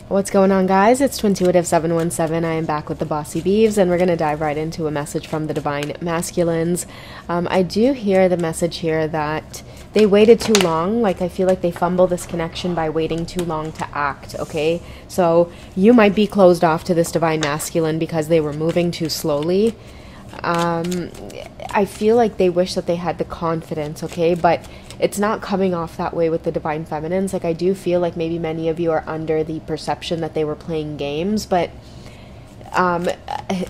What's going on, guys? It's Twintuitive717. I am back with the Bossy Beeves, and we're going to dive right into a message from the Divine Masculines. I do hear the message here that they waited too long. Like, I feel like they fumble this connection by waiting too long to act, okay? So you might be closed off to this Divine Masculine because they were moving too slowly. I feel like they wish that they had the confidence, okay? But it's not coming off that way with the Divine Feminines. Like, I do feel like maybe many of you are under the perception that they were playing games, but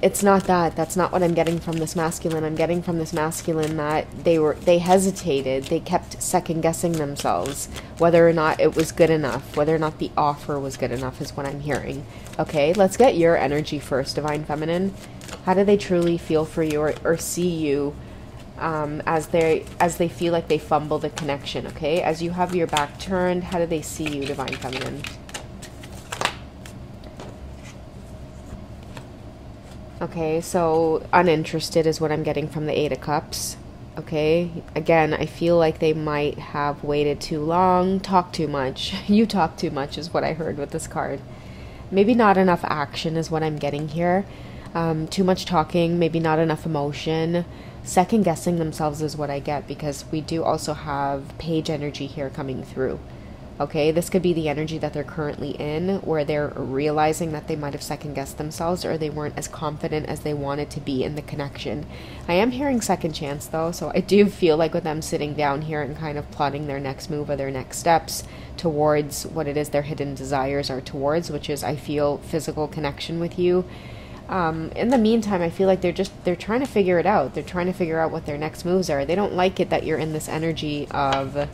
it's not that. That's not what I'm getting from this masculine. I'm getting from this masculine that they hesitated. They kept second guessing themselves whether or not it was good enough, whether or not the offer was good enough is what I'm hearing. Okay, let's get your energy first, Divine Feminine. How do they truly feel for you or see you as they feel like they fumble the connection, okay? As you have your back turned, how do they see you, Divine Feminine? Okay, so uninterested is what I'm getting from the Eight of Cups. Okay, again, I feel like they might have waited too long, talked too much. You talk too much is what I heard with this card. Maybe not enough action is what I'm getting here. Too much talking, maybe not enough emotion. Second guessing themselves is what I get, because we do also have page energy here coming through. Okay, this could be the energy that they're currently in, where they're realizing that they might have second guessed themselves, or they weren't as confident as they wanted to be in the connection. I am hearing second chance though, so I do feel like with them sitting down here and kind of plotting their next move or their next steps towards what it is their hidden desires are towards, which is, I feel, physical connection with you. In the meantime, I feel like they're trying to figure it out. They're trying to figure out what their next moves are. They don't like it that you're in this energy of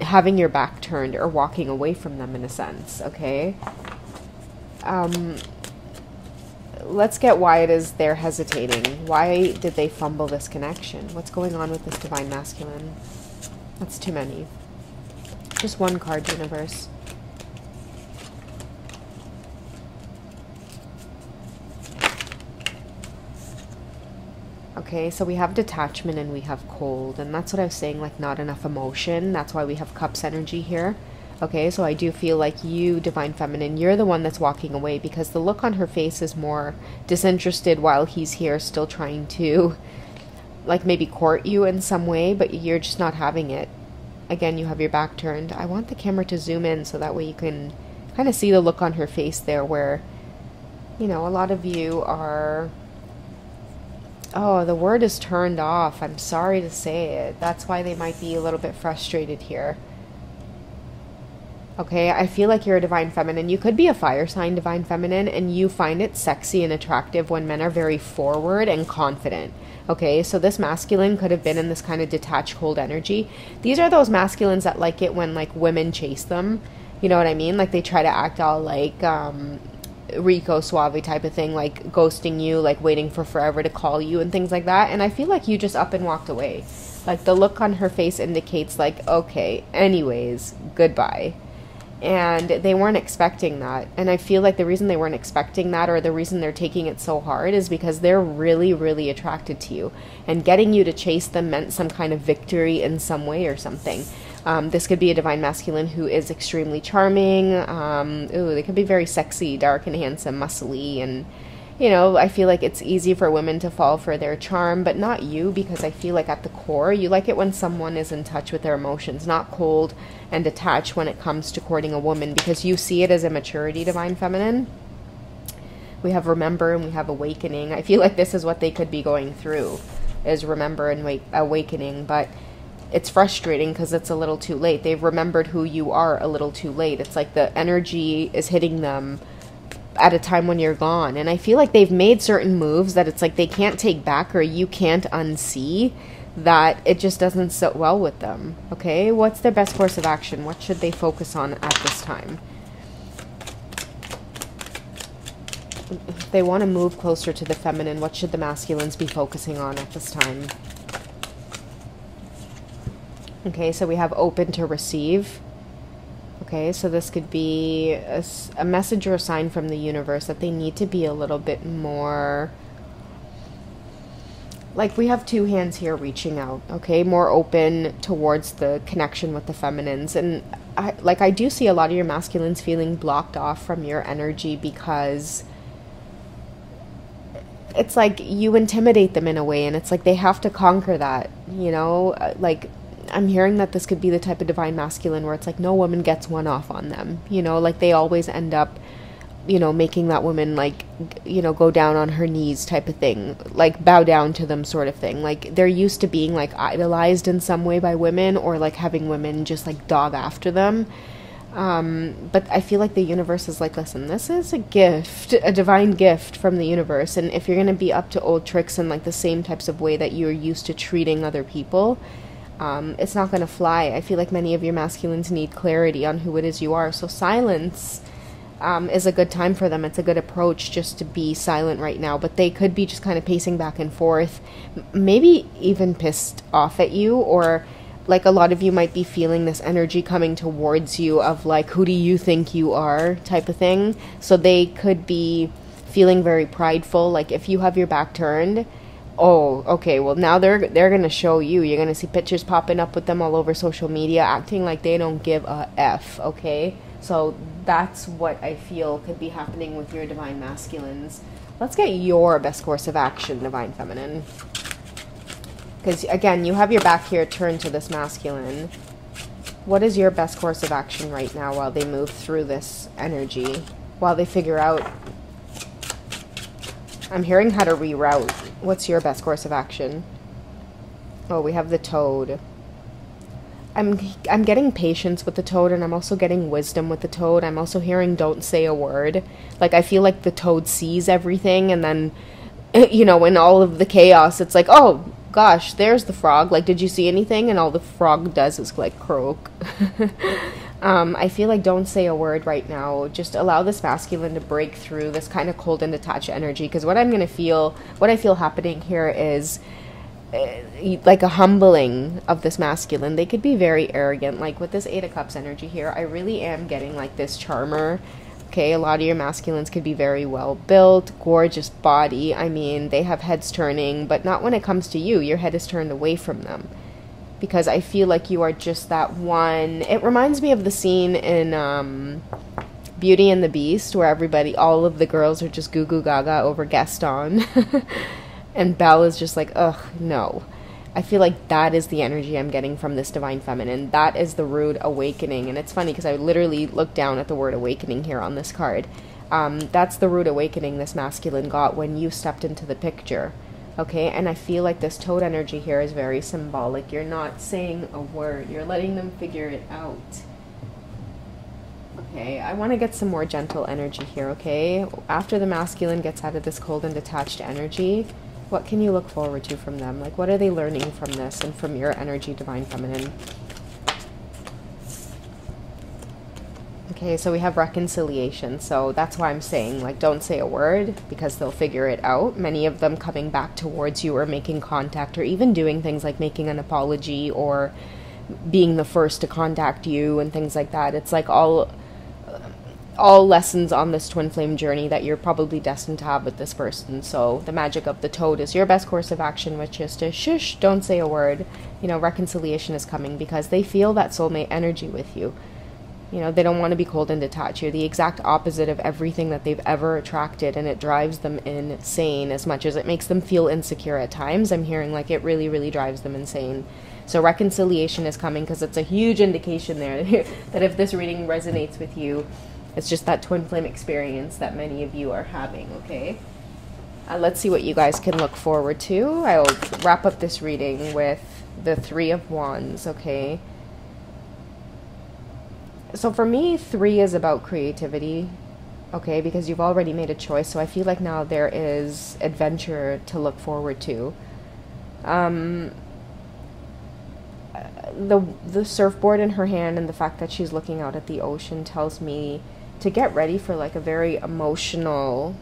having your back turned or walking away from them in a sense, okay? Let's get why it is they're hesitating. Why did they fumble this connection? What's going on with this Divine Masculine? That's too many. Just one card, universe. Okay, so we have detachment and we have cold, and that's what I was saying, like not enough emotion. That's why we have cups energy here. Okay, so I do feel like you, Divine Feminine, you're the one that's walking away, because the look on her face is more disinterested while he's here still trying to, like, maybe court you in some way, but you're just not having it. Again, you have your back turned. I want the camera to zoom in so that way you can kind of see the look on her face there where, you know, a lot of you are... Oh, the word is turned off. I'm sorry to say it. That's why they might be a little bit frustrated here. Okay, I feel like you're a Divine Feminine. You could be a fire sign, Divine Feminine, and you find it sexy and attractive when men are very forward and confident. Okay, so this masculine could have been in this kind of detached, cold energy. These are those masculines that like it when, like, women chase them. You know what I mean? Like, they try to act all, like, Rico Suave type of thing, like ghosting you, like waiting for forever to call you and things like that. And I feel like you just up and walked away. Like, the look on her face indicates, like, okay, anyways, goodbye. And they weren't expecting that. And I feel like the reason they weren't expecting that, or the reason they're taking it so hard, is because they're really, really attracted to you. And getting you to chase them meant some kind of victory in some way or something. This could be a Divine Masculine who is extremely charming. They could be very sexy, dark and handsome, muscly, and, you know, I feel like it's easy for women to fall for their charm, but not you, because I feel like at the core, you like it when someone is in touch with their emotions, not cold and detached when it comes to courting a woman, because you see it as immaturity, Divine Feminine. We have remember and we have awakening. I feel like this is what they could be going through, is remember and awakening, but it's frustrating because it's a little too late. They've remembered who you are a little too late. It's like the energy is hitting them at a time when you're gone. And I feel like they've made certain moves that it's like they can't take back, or you can't unsee, that it just doesn't sit well with them. Okay, what's their best course of action? What should they focus on at this time? If they want to move closer to the feminine, what should the masculines be focusing on at this time? Okay, so we have open to receive. Okay, so this could be a message or a sign from the universe that they need to be a little bit more... Like, we have two hands here reaching out, okay? More open towards the connection with the feminines. And I do see a lot of your masculines feeling blocked off from your energy because it's like you intimidate them in a way, and it's like they have to conquer that, you know? Like, I'm hearing that this could be the type of divine masculine where it's like no woman gets one off on them, you know? Like, they always end up, you know, making that woman, like, you know, go down on her knees type of thing, like bow down to them sort of thing. Like, they're used to being like idolized in some way by women, or like having women just like dog after them. But I feel like the universe is like, listen, this is a gift, a divine gift from the universe, and if you're going to be up to old tricks in like the same types of way that you're used to treating other people, it's not going to fly. I feel like many of your masculines need clarity on who it is you are, so silence is a good time for them. It's a good approach just to be silent right now, but they could be just kind of pacing back and forth, maybe even pissed off at you, or like a lot of you might be feeling this energy coming towards you of like, who do you think you are type of thing. So they could be feeling very prideful. Like, if you have your back turned, oh, okay, well, now they're going to show you. You're going to see pictures popping up with them all over social media, acting like they don't give a F, okay? So that's what I feel could be happening with your divine masculines. Let's get your best course of action, divine feminine. Because, again, you have your back here turned to this masculine. What is your best course of action right now while they move through this energy? While they figure out... I'm hearing how to reroute. What's your best course of action? Oh, we have the Toad. I'm getting patience with the Toad, and I'm also getting wisdom with the Toad. I'm also hearing don't say a word. Like, I feel like the Toad sees everything, and then, you know, in all of the chaos, it's like, oh, gosh, there's the frog. Like, did you see anything? And all the frog does is, like, croak. I feel like don't say a word right now. Just allow this masculine to break through this kind of cold and detached energy, because what I feel happening here is like a humbling of this masculine. They could be very arrogant. Like, with this Eight of Cups energy here, I really am getting like this charmer. Okay, a lot of your masculines could be very well built, gorgeous body. I mean, they have heads turning, but not when it comes to you. Your head is turned away from them, because I feel like you are just that one. It reminds me of the scene in Beauty and the Beast, where all of the girls are just goo goo gaga over Gaston. And Belle is just like, ugh, no. I feel like that is the energy I'm getting from this divine feminine. That is the rude awakening. And it's funny because I literally looked down at the word awakening here on this card. That's the rude awakening this masculine got when you stepped into the picture. Okay, and I feel like this Toad energy here is very symbolic. You're not saying a word. You're letting them figure it out. Okay, I want to get some more gentle energy here, okay? After the masculine gets out of this cold and detached energy, what can you look forward to from them? Like, what are they learning from this and from your energy, divine feminine? Okay, so we have reconciliation. So that's why I'm saying, like, don't say a word, because they'll figure it out. Many of them coming back towards you, or making contact, or even doing things like making an apology, or being the first to contact you and things like that. It's like all lessons on this twin flame journey that you're probably destined to have with this person. So the magic of the Toad is your best course of action, which is to shush, don't say a word. You know, reconciliation is coming because they feel that soulmate energy with you. You know, they don't want to be cold and detached. You're the exact opposite of everything that they've ever attracted, and it drives them insane. As much as it makes them feel insecure at times, I'm hearing like it really, really drives them insane. So reconciliation is coming, because it's a huge indication there that if this reading resonates with you, it's just that twin flame experience that many of you are having, okay? Let's see what you guys can look forward to. I'll wrap up this reading with the Three of Wands, okay? So for me, 3 is about creativity, okay? Because you've already made a choice, so I feel like now there is adventure to look forward to. The surfboard in her hand and the fact that she's looking out at the ocean tells me to get ready for like a very emotional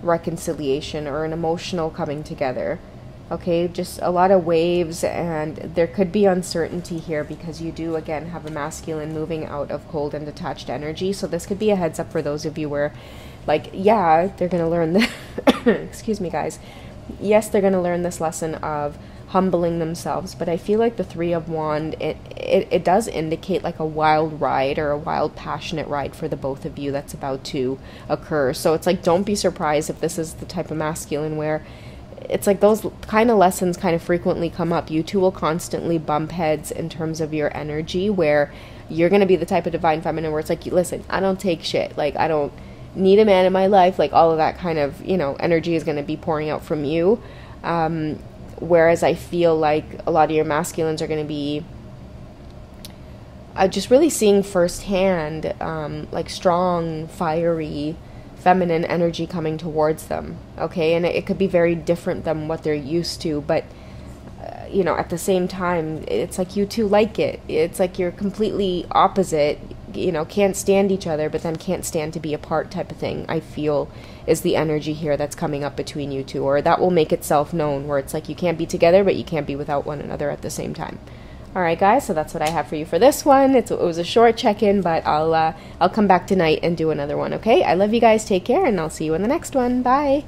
reconciliation, or an emotional coming together. Okay, just a lot of waves, and there could be uncertainty here because you do again have a masculine moving out of cold and detached energy. So this could be a heads up for those of you where, like, yeah, they're gonna learn the excuse me guys, yes, they're gonna learn this lesson of humbling themselves. But I feel like the Three of Wands, it does indicate like a wild ride or a wild passionate ride for the both of you that's about to occur. So it's like, don't be surprised if this is the type of masculine where it's like those kind of lessons kind of frequently come up. You two will constantly bump heads in terms of your energy, where you're going to be the type of divine feminine where it's like, listen, I don't take shit. Like, I don't need a man in my life. Like, all of that kind of, you know, energy is going to be pouring out from you. Whereas I feel like a lot of your masculines are going to be just really seeing firsthand, like strong, fiery, feminine energy coming towards them. Okay. And it could be very different than what they're used to, but you know, at the same time, it's like you two like it. It's like you're completely opposite, you know, can't stand each other, but then can't stand to be apart type of thing, I feel is the energy here that's coming up between you two, or that will make itself known, where it's like you can't be together, but you can't be without one another at the same time. All right, guys, so that's what I have for you for this one. It was a short check-in, but I'll come back tonight and do another one, okay? I love you guys. Take care, and I'll see you in the next one. Bye.